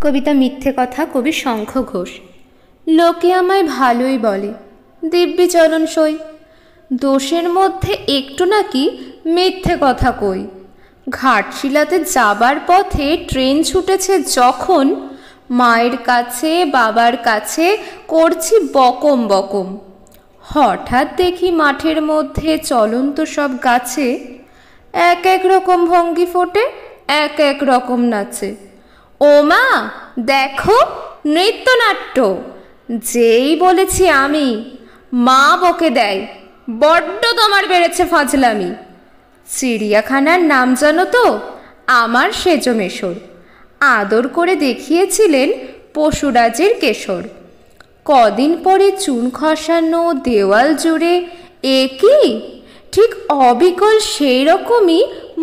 কবিতা মিথ্যে কথা, কবি শঙ্খ ঘোষ। লোকে আমায় ভালোই বলে, দিব্যি চলন সই, দোষের মধ্যে একটু নাকি মিথ্যে কথা কই। ঘাটশিলাতে যাবার পথে ট্রেন ছুটেছে যখন, মায়ের কাছে বাবার কাছে করছি বকম বকম। হঠাৎ দেখি মাঠের মধ্যে চলন্ত সব গাছে এক এক রকম ভঙ্গি ফোটে, এক এক রকম নাচে। ও মা দেখো নৃত্যনাট্য, যেই বলেছি আমি, মা বকে দেয়, বড্ড তোমার বেড়েছে ফাজলামি। চিড়িয়াখানার নাম জানো তো? আমার সেজ মেশর, আদর করে দেখিয়েছিলেন পশুরাজের কেশর। কদিন পরে চুন খসানো দেওয়াল জুড়ে এ কি ঠিক অবিকল সেই রকমই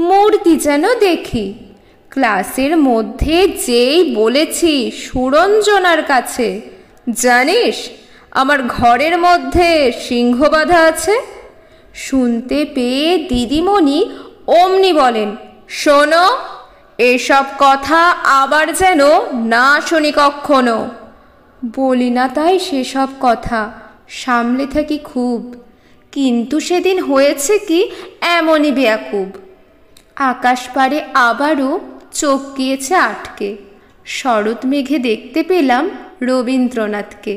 মূর্তি যেন দেখি। ক্লাসের মধ্যে যেই বলেছি সুরঞ্জনার কাছে, জানিস আমার ঘরের মধ্যে সিংহ বাঁধা আছে। শুনতে পেয়ে দিদিমণি অমনি বলেন, শোনো, এসব কথা আবার যেন না শুনি কক্ষনো। বলি না তাই সেসব কথা, সামলে থাকি খুব, কিন্তু সেদিন হয়েছে কি এমনই বেয়াকুব। আকাশ পারে আবারও চোখ গিয়েছে আটকে, শরৎ মেঘে দেখতে পেলাম রবীন্দ্রনাথকে।